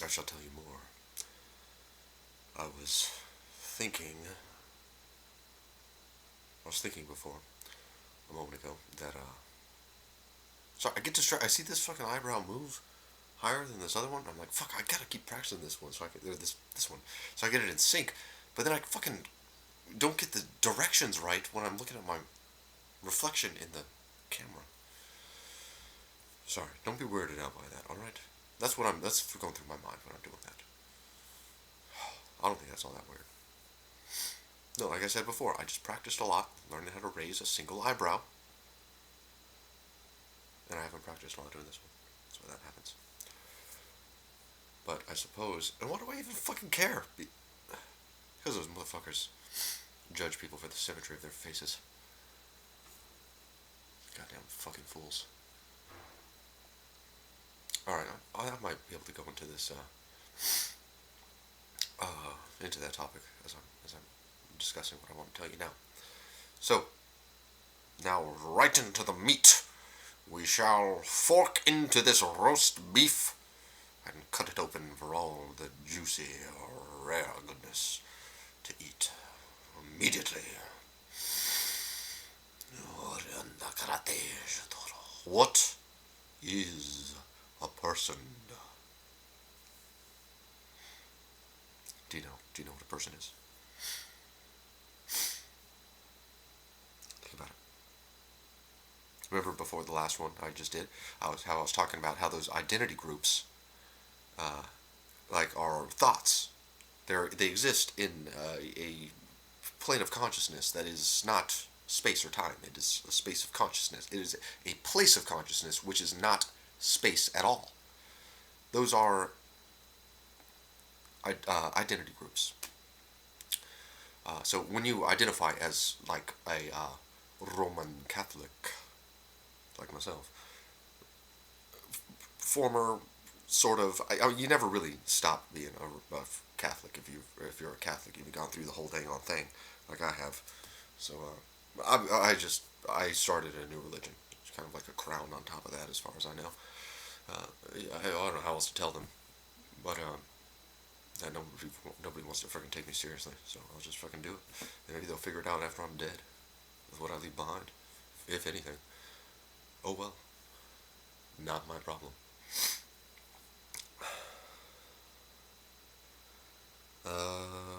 I shall tell you more. I was thinking, before, a moment ago, that, sorry, I get distracted. I see this fucking eyebrow move higher than this other one. I'm like, fuck, I gotta keep practicing this one, so I can, or this one, so I get it in sync. But then I fucking don't get the directions right when I'm looking at my reflection in the camera. Sorry, don't be weirded out by that, alright? That's going through my mind when I'm doing that. I don't think that's all that weird. No, like I said before, I just practiced a lot, learning how to raise a single eyebrow, and I haven't practiced a lot doing this one. That's why that happens. But I suppose, and why do I even fucking care? Because those motherfuckers judge people for the symmetry of their faces. Goddamn fucking fools. Alright, I might be able to go into this, into that topic as I'm discussing what I want to tell you now. So, now right into the meat. We shall fork into this roast beef and cut it open for all the juicy, rare goodness to eat immediately. What is a person? Do you know? Do you know what a person is? Think about it. Remember before the last one I just did, I was talking about how those identity groups, uh, like our thoughts, they exist in a plane of consciousness that is not space or time. It is a space of consciousness. It is a place of consciousness which is not space at all. Those are identity groups. So when you identify as like a Roman Catholic, like myself, former sort of, you never really stop being a Catholic if you're a Catholic. You've gone through the whole dang on thing, like I have. So I started a new religion. It's kind of like a crown on top of that, as far as I know. I don't know how else to tell them, but that nobody wants to freaking take me seriously, so I'll just fucking do it. And maybe they'll figure it out after I'm dead, with what I leave behind, if anything. Oh well, not my problem.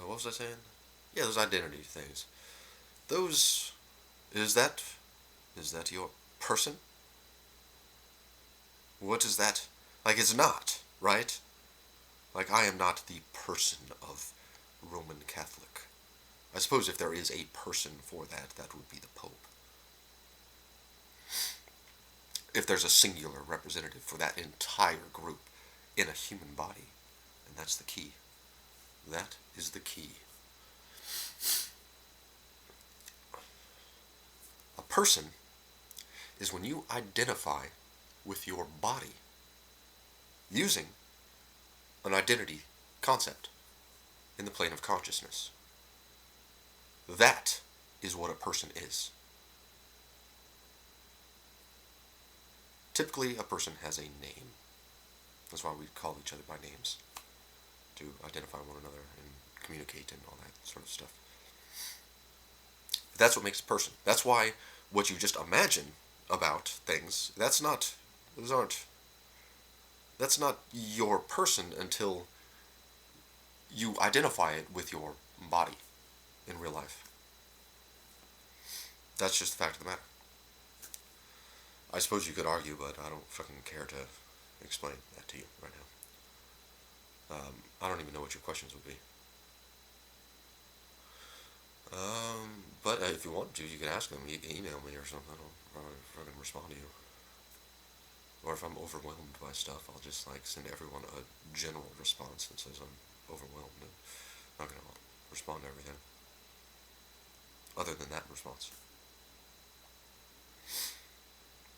What was I saying? Yeah, those identity things. Those is that your person? What is that? Like, it's not, right? Like, I am not the person of Roman Catholic. I suppose if there is a person for that, that would be the Pope. If there's a singular representative for that entire group in a human body, and that's the key. That is the key. A person is when you identify with your body using an identity concept in the plane of consciousness. That is what a person is. Typically, a person has a name. That's why we call each other by names, to identify one another and communicate and all that sort of stuff. That's what makes a person. That's why what you just imagine about things, that's not your person until you identify it with your body in real life. That's just the fact of the matter. I suppose you could argue, but I don't fucking care to explain that to you right now. I don't even know what your questions would be. But if you want to, you can ask them. You can email me or something. I'll probably fucking respond to you. Or if I'm overwhelmed by stuff, I'll just like send everyone a general response that says I'm overwhelmed and I'm not gonna respond to everything. Other than that response.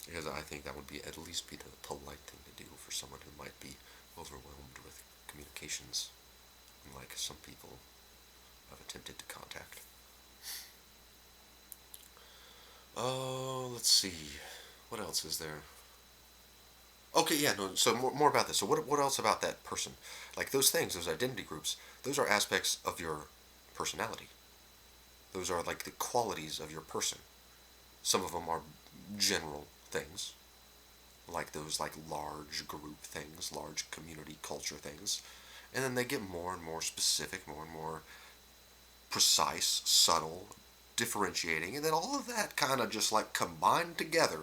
Because I think that would be at least be the polite thing to do for someone who might be overwhelmed with communications, unlike some people I've attempted to contact. Oh, let's see. What else is there? Okay, yeah, no. So more about this. So what else about that person? Like those things, those identity groups, those are aspects of your personality. Those are like the qualities of your person. Some of them are general things, like those like large group things, large community culture things, and then they get more and more specific, more and more precise, subtle, differentiating, and then all of that kind of just like combined together,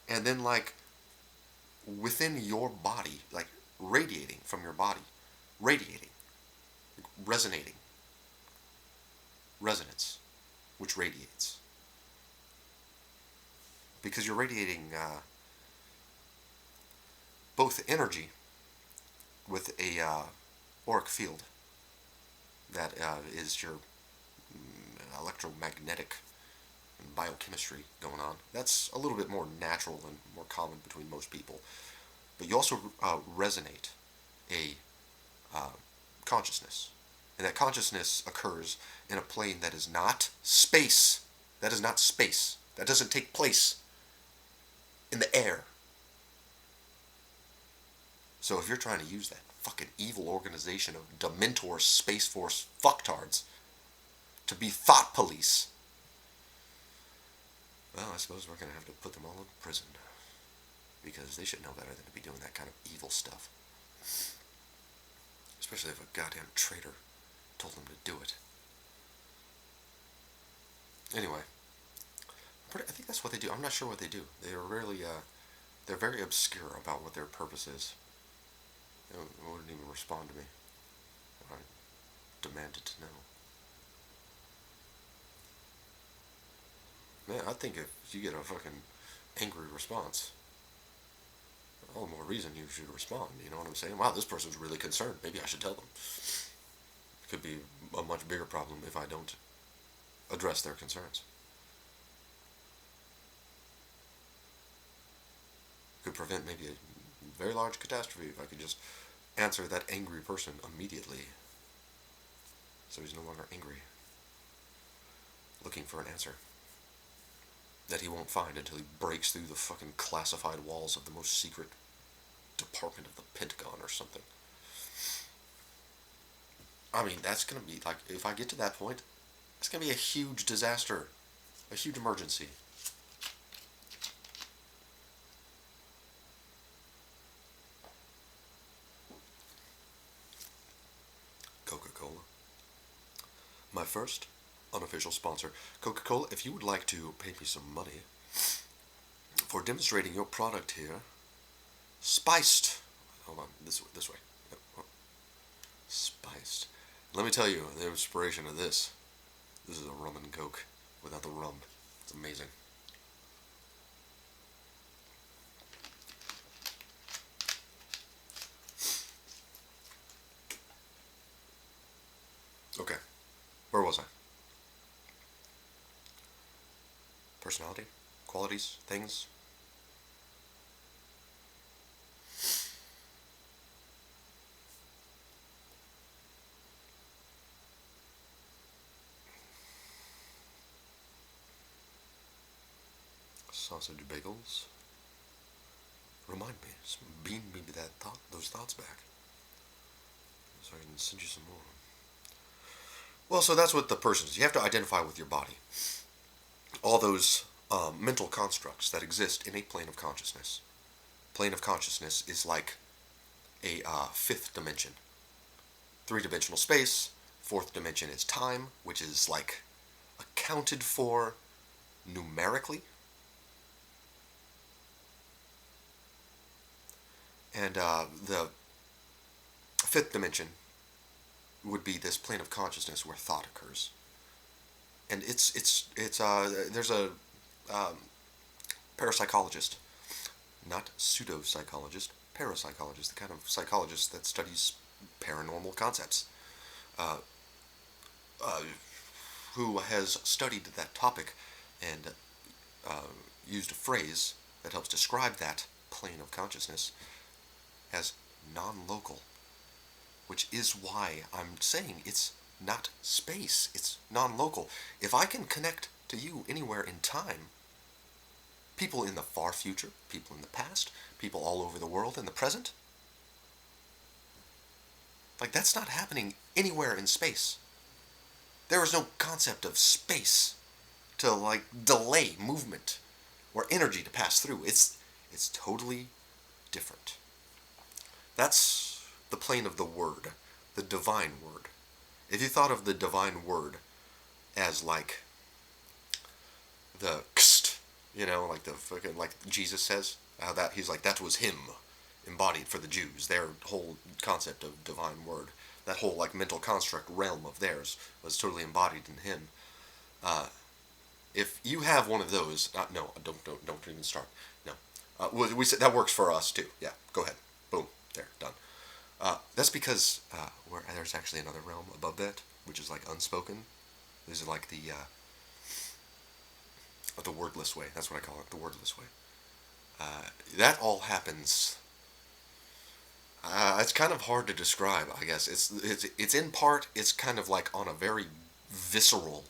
and then like within your body, like radiating from your body, radiating, resonating, resonance, which radiates. Because you're radiating both energy with a auric field that is your electromagnetic biochemistry going on. That's a little bit more natural and more common between most people. But you also resonate a consciousness. And that consciousness occurs in a plane that is not space. That is not space. That doesn't take place in the air. So if you're trying to use that fucking evil organization of Dementor Space Force fucktards to be thought police, well, I suppose we're going to have to put them all in prison. Because they should know better than to be doing that kind of evil stuff. Especially if a goddamn traitor told them to do it. Anyway, I think that's what they do. I'm not sure what they do. They are really, they're very obscure about what their purpose is. They wouldn't even respond to me. I demanded to know. Man, I think if you get a fucking angry response, all the more reason you should respond. You know what I'm saying? Wow, this person's really concerned. Maybe I should tell them. It could be a much bigger problem if I don't address their concerns. Could prevent maybe a very large catastrophe if I could just answer that angry person immediately. So he's no longer angry, looking for an answer that he won't find until he breaks through the fucking classified walls of the most secret department of the Pentagon or something. I mean, that's gonna be like, if I get to that point, it's gonna be a huge disaster, a huge emergency. Coca-Cola, my first unofficial sponsor. Coca-Cola, if you would like to pay me some money for demonstrating your product here, spiced. Hold on, this way. Spiced. Let me tell you the inspiration of this. This is a rum and coke without the rum. It's amazing. Okay, where was I? Personality, qualities, things. Sausage bagels. Remind me, beam me those thoughts back, so I can send you some more. Well, so that's what the person is. You have to identify with your body. All those mental constructs that exist in a plane of consciousness. Plane of consciousness is like a fifth dimension. Three-dimensional space. Fourth dimension is time, which is like accounted for numerically. And the fifth dimension would be this plane of consciousness where thought occurs. And there's a parapsychologist, not pseudo-psychologist, parapsychologist, the kind of psychologist that studies paranormal concepts, who has studied that topic and used a phrase that helps describe that plane of consciousness as non-local, which is why I'm saying it's not space, it's non-local. If I can connect to you anywhere in time, people in the far future, people in the past, people all over the world in the present. Like, that's not happening anywhere in space. There is no concept of space to, like, delay movement or energy to pass through. It's totally different. That's the plane of the Word, the divine Word. If you thought of the divine Word as like the kst, like the fucking, like Jesus says, how that he's like, that was him embodied for the Jews. Their whole concept of divine Word, that whole like mental construct realm of theirs was totally embodied in him. If you have one of those, no, don't even start. No, we said that works for us too. Yeah, go ahead. Boom, there, done. That's because there's actually another realm above that, which is like unspoken. This is like the wordless way. That's what I call it, the wordless way. That all happens. It's kind of hard to describe, I guess. It's in part. It's kind of like on a very visceral,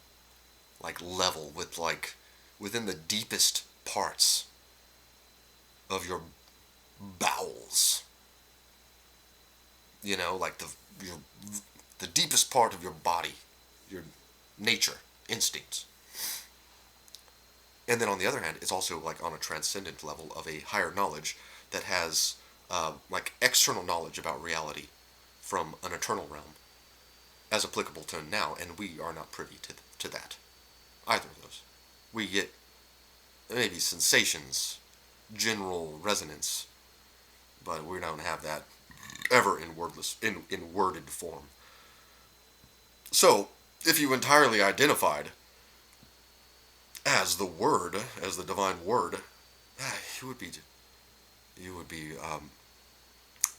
like level with like within the deepest parts of your bowels. Like the deepest part of your body, your nature, instincts. And then on the other hand, it's also like on a transcendent level of a higher knowledge that has like external knowledge about reality from an eternal realm as applicable to now, and we are not privy to that. Either of those. We get maybe sensations, general resonance, but we don't have that ever in worded form. So, if you entirely identified as the Word, as the divine Word, you would be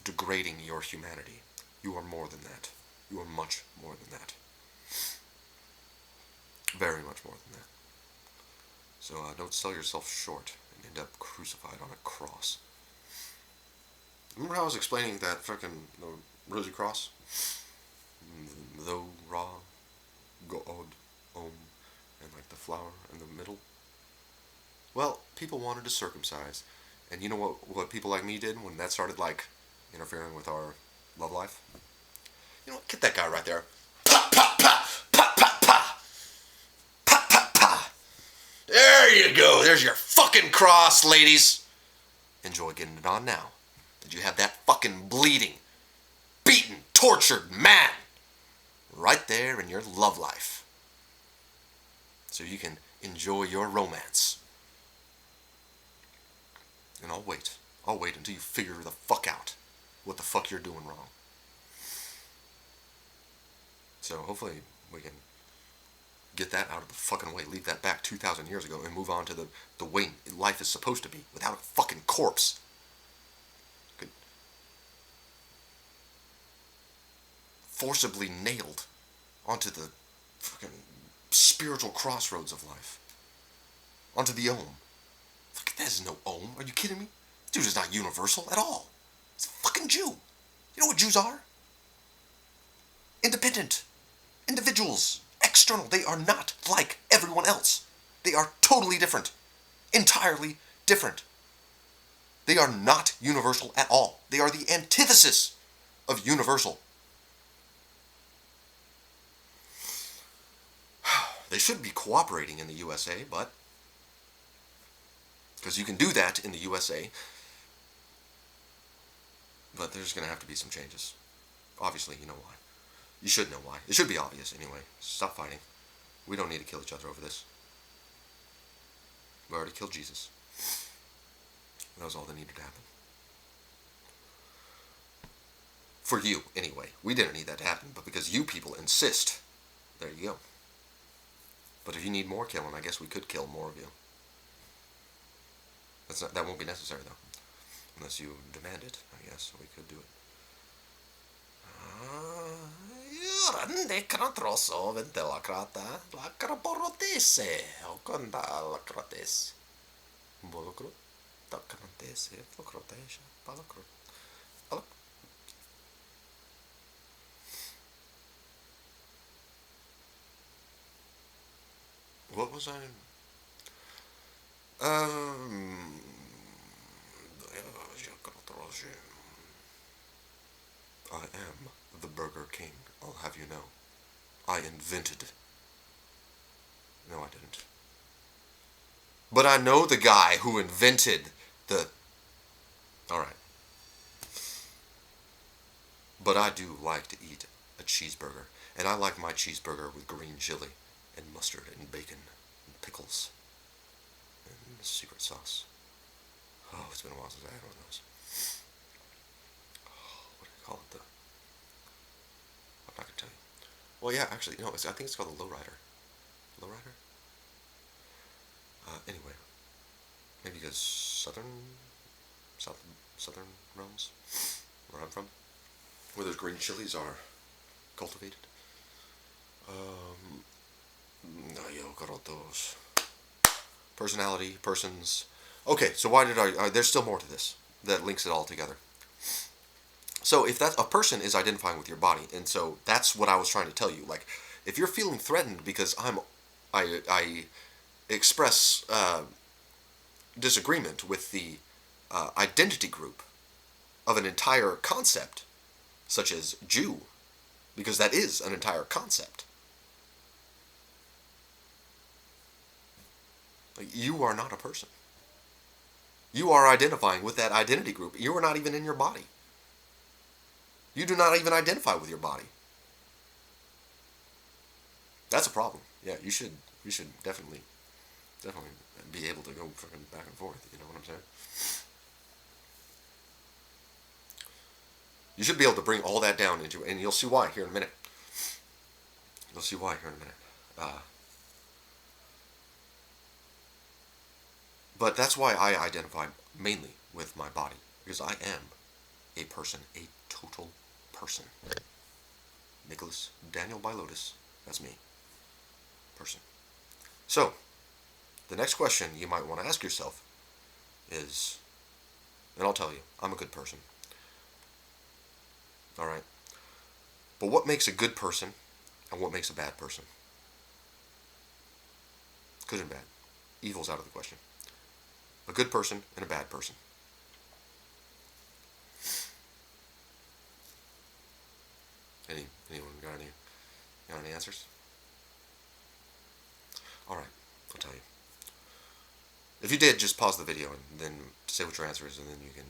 degrading your humanity. You are more than that. You are much more than that. Very much more than that. So don't sell yourself short and end up crucified on a cross. Remember how I was explaining that fucking Rosy Cross? Though Ra, God, Om, and like the flower in the middle? Well, people wanted to circumcise. And you know what people like me did when that started like interfering with our love life? You know what? Get that guy right there. Pa, pa, pa, pa, pa, pa. Pa, pa, pa. There you go. There's your fucking cross, ladies. Enjoy getting it on now. Did you have that fucking bleeding, beaten, tortured man right there in your love life? So you can enjoy your romance. And I'll wait. I'll wait until you figure the fuck out what the fuck you're doing wrong. So hopefully we can get that out of the fucking way, leave that back 2,000 years ago, and move on to the way life is supposed to be, without a fucking corpse. Good. Forcibly nailed onto the fucking spiritual crossroads of life. Onto the Om. Fuck, there's no Om. Are you kidding me? This dude is not universal at all. He's a fucking Jew. You know what Jews are? Independent. Individuals. External. They are not like everyone else. They are totally different. Entirely different. They are not universal at all. They are the antithesis of universal. They should be cooperating in the USA, but because you can do that in the USA, but there's going to have to be some changes. Obviously, you know why. You should know why. It should be obvious anyway. Stop fighting. We don't need to kill each other over this. We already killed Jesus. That was all that needed to happen. For you, anyway. We didn't need that to happen, but because you people insist, there you go. But if you need more killing, I guess we could kill more of you. That won't be necessary, though. Unless you demand it, I guess. We could do it. Crosso ventelacrata, la craporotese, o conda la crotes. Bolocrut, tacrantese, flocrotesha, palacrut. What was I? Um, I am the Burger King, I'll have you know. I invented. No, I didn't. But I know the guy who invented the. Alright. But I do like to eat a cheeseburger. And I like my cheeseburger with green chili and mustard and bacon and pickles and secret sauce. Oh, it's been a while since I had one of those. What do you call it, though? I'm not going to tell you. Well, yeah, actually, no, I think it's called the Lowrider. Lowrider? Anyway, maybe because southern realms, where I'm from, where those green chilies are cultivated. No, yo, got those. Personality, persons. Okay, so why did there's still more to this that links it all together. So if that a person is identifying with your body, and so that's what I was trying to tell you. Like, if you're feeling threatened because I express disagreement with the identity group of an entire concept, such as Jew, because that is an entire concept. Like, you are not a person. You are identifying with that identity group. You are not even in your body. You do not even identify with your body. That's a problem. Yeah, you should definitely be able to go fucking back and forth. You know what I'm saying? You should be able to bring all that down into, and you'll see why here in a minute. You'll see why here in a minute. But that's why I identify mainly with my body, because I am a person, a total person. Nicholas Daniel Bilotis, that's me. Person. So, the next question you might want to ask yourself is, and I'll tell you, I'm a good person. Alright? But what makes a good person and what makes a bad person? Good and bad. Evil's out of the question. A good person and a bad person. Anyone got any answers? Alright, I'll tell you. If you did, just pause the video and then say what your answer is, and then you can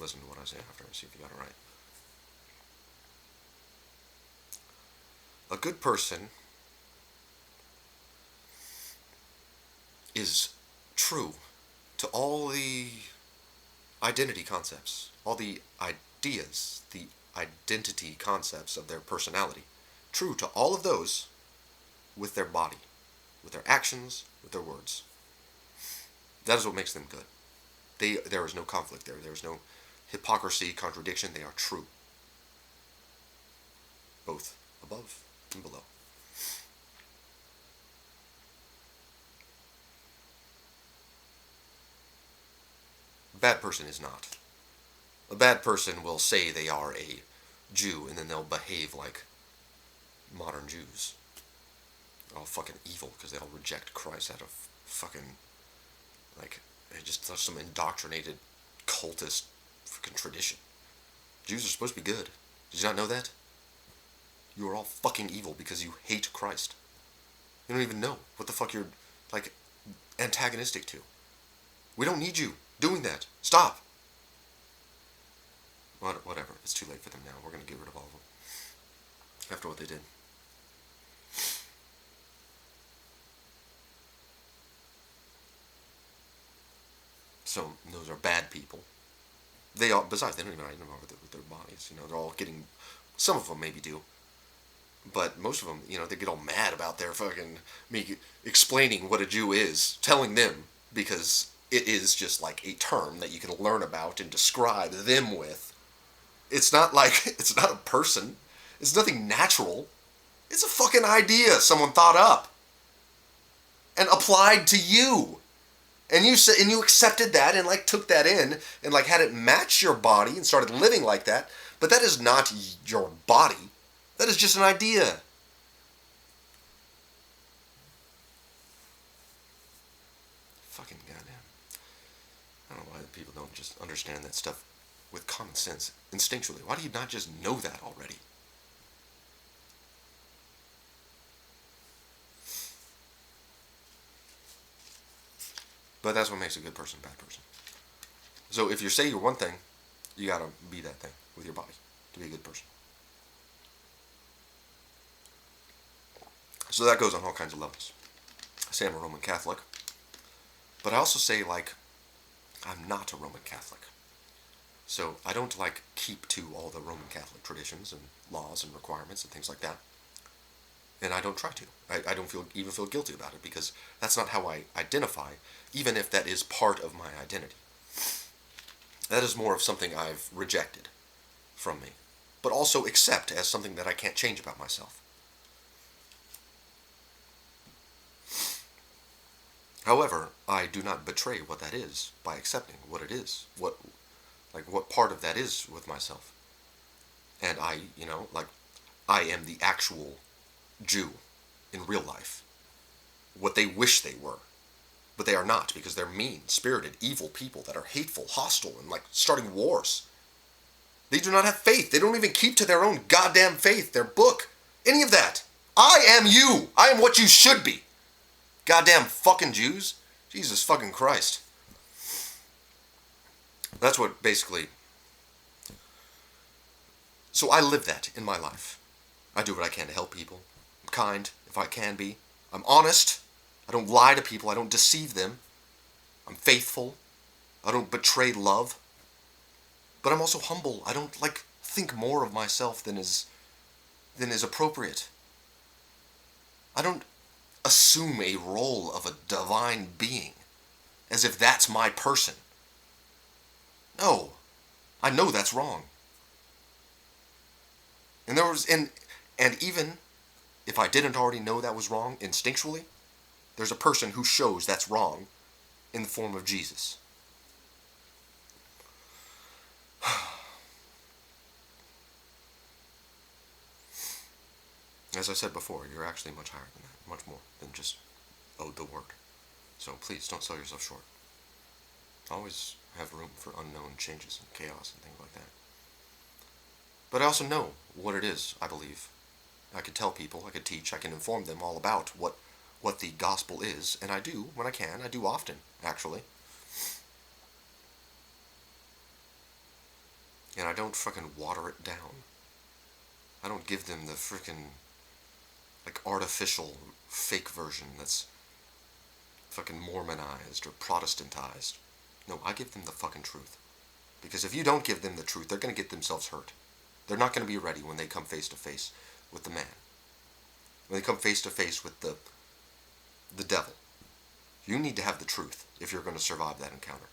listen to what I say after and see if you got it right. A good person is true to all the identity concepts, all the ideas, the identity concepts of their personality. True to all of those with their body, with their actions, with their words. That is what makes them good. There is no conflict there. There is no hypocrisy, contradiction. They are true. Both above and below. A bad person is not. A bad person will say they are a Jew, and then they'll behave like modern Jews. They're all fucking evil because they all reject Christ out of fucking, like, just some indoctrinated cultist fucking tradition. Jews are supposed to be good. Did you not know that? You are all fucking evil because you hate Christ. You don't even know what the fuck you're, like, antagonistic to. We don't need you doing that. Stop. Whatever. It's too late for them now. We're going to get rid of all of them. After what they did. So, those are bad people. They all, besides, they don't even identify with their bodies. You know, they're all getting, some of them maybe do. But most of them, you know, they get all mad about their fucking, me explaining what a Jew is, telling them, because it is just like a term that you can learn about and describe them with. It's not like, it's not a person. It's nothing natural. It's a fucking idea someone thought up and applied to you. And you said, and you accepted that and like took that in and like had it match your body and started living like that. But that is not your body. That is just an idea. Fucking just understand that stuff with common sense, instinctually? Why do you not just know that already? But that's what makes a good person a bad person. So if you say you're one thing, you gotta be that thing with your body to be a good person. So that goes on all kinds of levels. I say I'm a Roman Catholic, but I also say, like, I'm not a Roman Catholic. So I don't, like, keep to all the Roman Catholic traditions and laws and requirements and things like that. And I don't try to. I don't even feel guilty about it, because that's not how I identify, even if that is part of my identity. That is more of something I've rejected from me, but also accept as something that I can't change about myself. However, I do not betray what that is by accepting what it is, what part of that is with myself. And I am the actual Jew in real life. What they wish they were. But they are not, because they're mean, spirited, evil people that are hateful, hostile, and, like, starting wars. They do not have faith. They don't even keep to their own goddamn faith, their book, any of that. I am you. I am what you should be. Goddamn fucking Jews. Jesus fucking Christ. That's what basically... So I live that in my life. I do what I can to help people. I'm kind, if I can be. I'm honest. I don't lie to people. I don't deceive them. I'm faithful. I don't betray love. But I'm also humble. I don't, like, think more of myself than is appropriate. I don't assume a role of a divine being as if that's my person. No. I know that's wrong. And even if I didn't already know that was wrong instinctually, there's a person who shows that's wrong in the form of Jesus. As I said before, you're actually much higher than that, much more than just the word. So please don't sell yourself short. Always have room for unknown changes and chaos and things like that. But I also know what it is, I believe. I could tell people, I could teach, I can inform them all about what the gospel is, and I do when I can. I do often, actually. And I don't fucking water it down. I don't give them the freaking, like, artificial, fake version that's fucking Mormonized or Protestantized. No, I give them the fucking truth. Because if you don't give them the truth, they're going to get themselves hurt. They're not going to be ready when they come face to face with the man. When they come face to face with the devil. You need to have the truth if you're going to survive that encounter.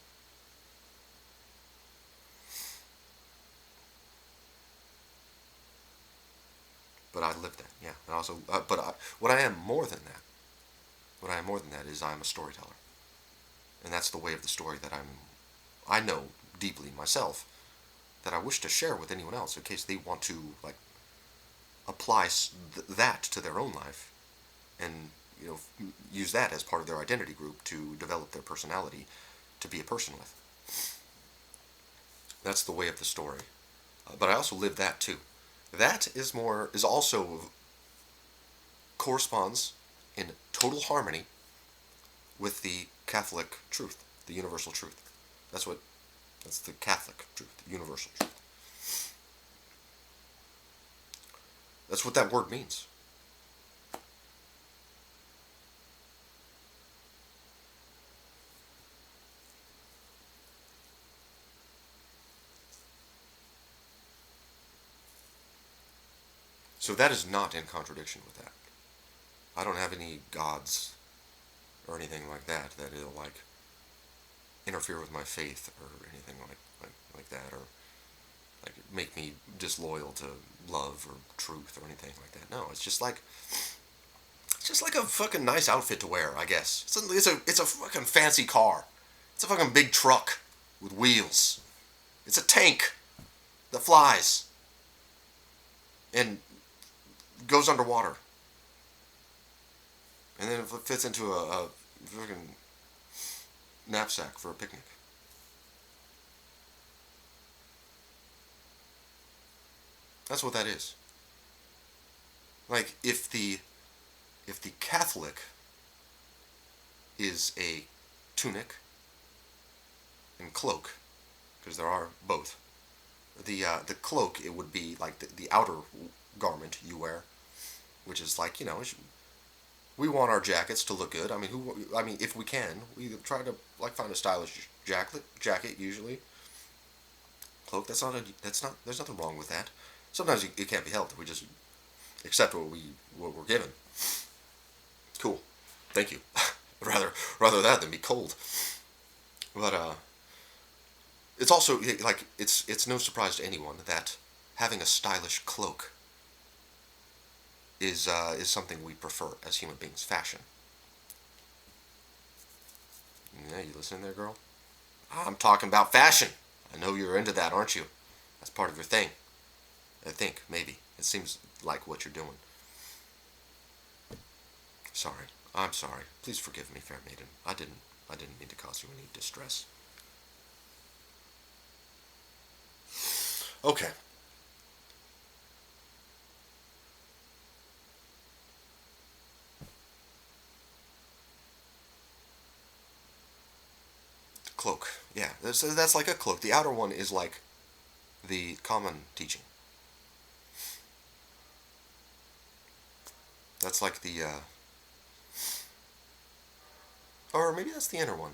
But I live that, yeah. And also, what I am more than that is I'm a storyteller. And that's the way of the story that I know deeply myself, that I wish to share with anyone else in case they want to, like, apply that to their own life and, use that as part of their identity group to develop their personality to be a person with. That's the way of the story. But I also live that too. That also corresponds in total harmony with the Catholic truth, the universal truth. That's the Catholic truth, the universal truth. That's what that word means. So that is not in contradiction with that. I don't have any gods or anything like that it'll, like, interfere with my faith or anything like that, or, like, make me disloyal to love or truth or anything like that. No, it's just like a fucking nice outfit to wear, I guess. It's a fucking fancy car. It's a fucking big truck with wheels. It's a tank that flies and goes underwater. And then it fits into a fucking knapsack for a picnic. That's what that is. Like if the Catholic is a tunic and cloak, because there are both. The cloak, it would be like the outer garment you wear, which is like, we want our jackets to look good. I mean, if we can, we try to like find a stylish jacket usually. Cloak, that's not there's nothing wrong with that. Sometimes it can't be helped. We just accept what we're given. Cool. Thank you. rather that than be cold. But it's also like it's no surprise to anyone that having a stylish cloak is something we prefer as human beings. Fashion. Yeah, you listening there, girl? I'm talking about fashion. I know you're into that, aren't you? That's part of your thing. I think maybe it seems like what you're doing. Sorry. I'm sorry. Please forgive me, fair maiden. I didn't mean to cause you any distress. Okay. Cloak. Yeah, that's like a cloak. The outer one is like the common teaching. That's like or maybe that's the inner one.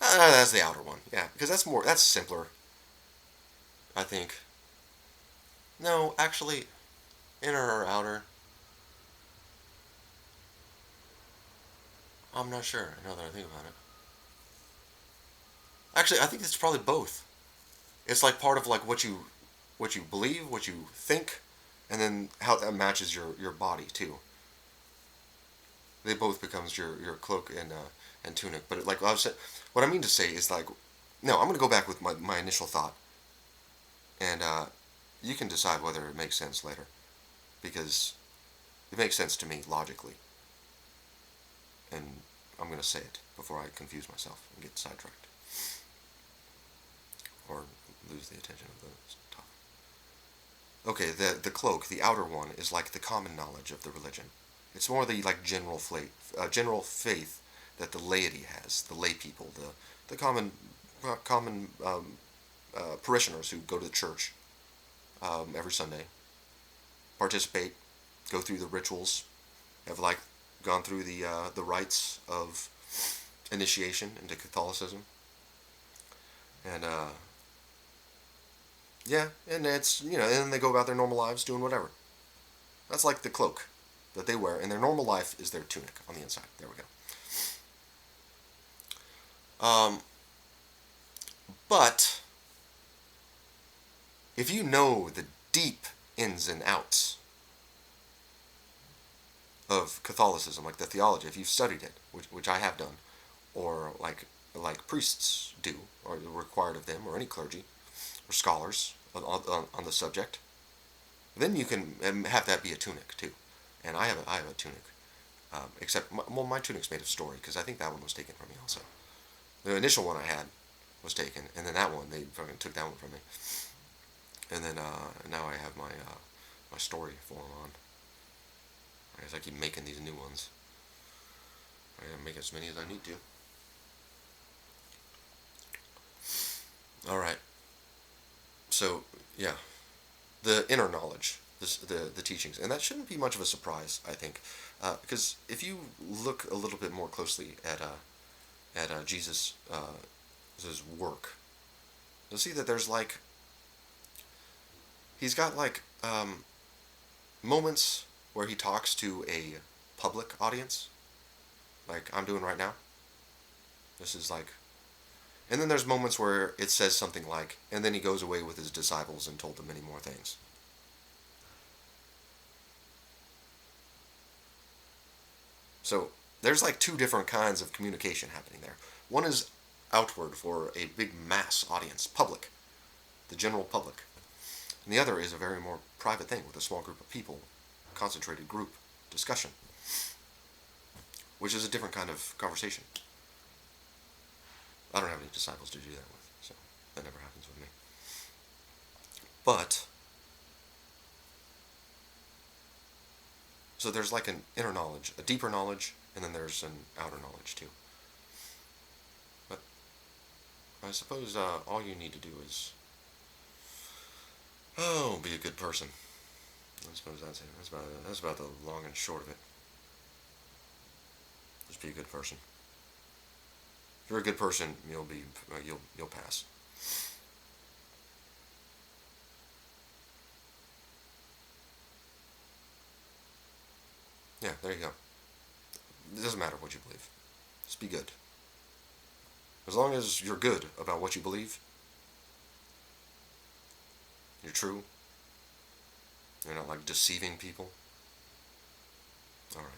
That's the outer one. Yeah, because that's simpler, I think. No, actually, inner or outer, I'm not sure now that I think about it. Actually, I think it's probably both. It's like part of like what you believe, what you think, and then how that matches your body too. They both becomes your cloak and tunic. But like what I mean to say is like, no, I'm gonna go back with my initial thought, and you can decide whether it makes sense later, because it makes sense to me logically, and I'm gonna say it before I confuse myself and get sidetracked or lose the attention of the topic. Okay, the cloak, the outer one, is like the common knowledge of the religion. It's more the like general faith that the laity has, the lay people, the common parishioners who go to the church every Sunday, participate, go through the rituals, have like gone through the rites of initiation into Catholicism, and yeah, and it's and then they go about their normal lives doing whatever. That's like the cloak that they wear, and their normal life is their tunic on the inside. There we go. But if you know the deep ins and outs of Catholicism, like the theology, if you've studied it, which I have done, or like priests do, or required of them, or any clergy or scholars on the subject, then you can have that be a tunic too. And I have a tunic, except my tunic's made of story because I think that one was taken from me also. The initial one I had was taken, and then that one they fucking took that one from me, and then now I have my story form on. I guess I keep making these new ones. I gotta make as many as I need to. All right. So yeah, the inner knowledge, the teachings, and that shouldn't be much of a surprise, I think, because if you look a little bit more closely at Jesus' his work, you'll see that there's like he's got like moments where he talks to a public audience, like I'm doing right now. This is like, and then there's moments where it says something like, and then he goes away with his disciples and told them many more things. So there's like two different kinds of communication happening there. One is outward for a big mass audience, public, the general public. And the other is a very more private thing with a small group of people, concentrated group discussion, which is a different kind of conversation. I don't have any disciples to do that with, so that never happens with me. But, so there's like an inner knowledge, a deeper knowledge, and then there's an outer knowledge too. But I suppose all you need to do is, oh, be a good person. I suppose that's about the long and short of it. Just be a good person. If you're a good person, you'll pass. Yeah, there you go. It doesn't matter what you believe. Just be good. As long as you're good about what you believe, you're true, you're not like deceiving people. Alright.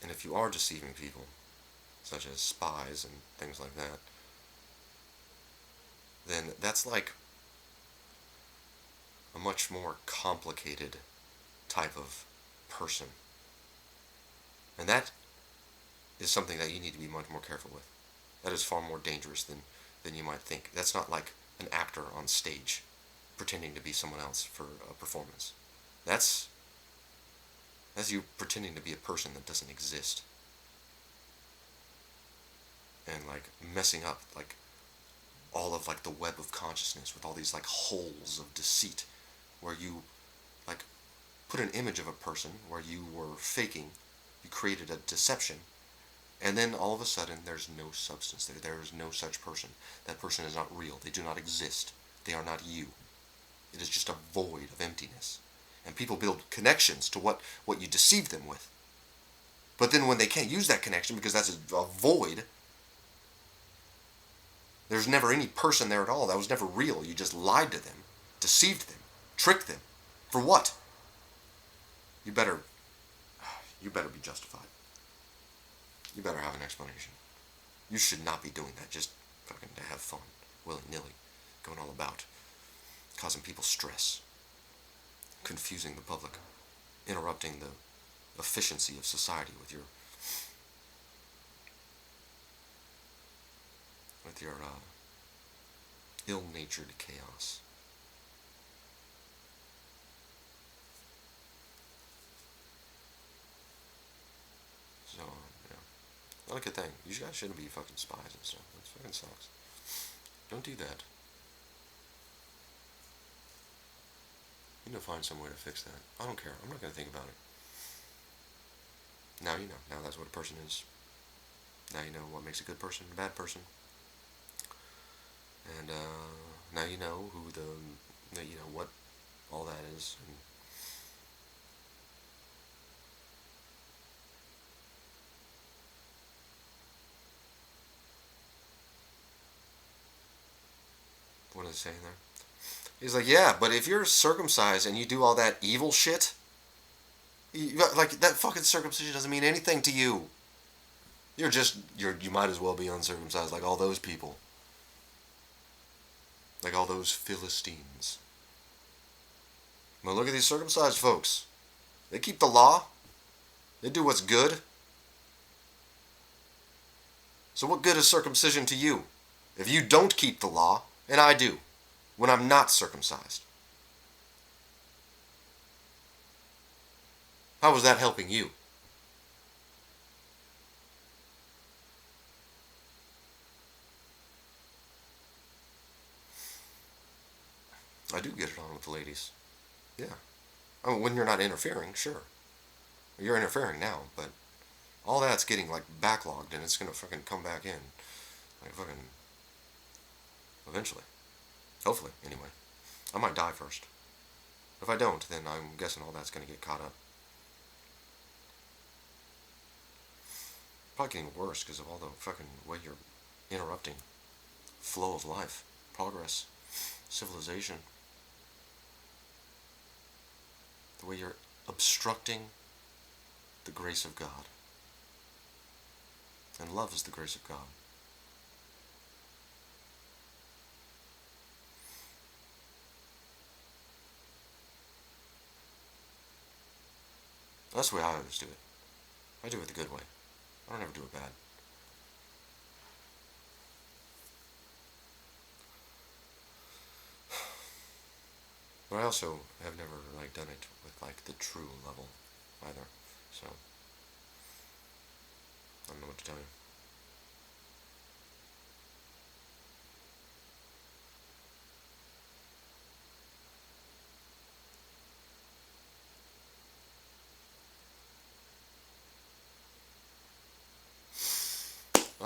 And if you are deceiving people, such as spies and things like that, then that's like a much more complicated type of person. And that is something that you need to be much more careful with. That is far more dangerous than you might think. That's not like an actor on stage pretending to be someone else for a performance. That's you pretending to be a person that doesn't exist. And like messing up like all of like the web of consciousness with all these like holes of deceit where you like put an image of a person where you were faking, you created a deception, and then all of a sudden there's no substance there. There is no such person. That person is not real. They do not exist. They are not you. It is just a void of emptiness. And people build connections to what you deceive them with. But then when they can't use that connection because that's a void, there's never any person there at all. That was never real. You just lied to them, deceived them, tricked them. For what? You better be justified. You better have an explanation. You should not be doing that just fucking to have fun, willy-nilly, going all about, causing people stress, confusing the public, interrupting the efficiency of society with your ill-natured chaos. So, yeah. Not a good thing. You guys shouldn't be fucking spies and stuff. That fucking sucks. Don't do that. You need to find some way to fix that. I don't care. I'm not going to think about it. Now you know. Now that's what a person is. Now you know what makes a good person, a bad person. And now you know what all that is. And what is it saying there? He's like, yeah, but if you're circumcised and you do all that evil shit, like that fucking circumcision doesn't mean anything to you. You might as well be uncircumcised like all those people. Like all those Philistines. Well, look at these circumcised folks. They keep the law. They do what's good. So what good is circumcision to you if you don't keep the law, and I do, when I'm not circumcised? How was that helping you? I do get it on with the ladies. Yeah. I mean, when you're not interfering, sure. You're interfering now, but all that's getting like backlogged and it's gonna fucking come back in. Like fucking eventually. Hopefully, anyway. I might die first. If I don't, then I'm guessing all that's gonna get caught up. Probably getting worse because of all the fucking way you're interrupting flow of life, progress, civilization. The way you're obstructing the grace of God. And love is the grace of God. That's the way I always do it. I do it the good way. I don't ever do it bad. But I also have never like done it with like the true level either. So I don't know what to tell you.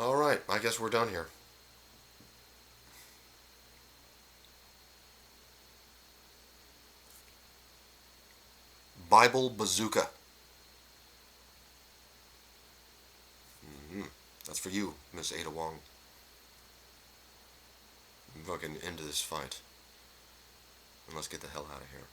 All right, I guess we're done here. Bible Bazooka. That's for you, Miss Ada Wong. Fucking into this fight. And let's get the hell out of here.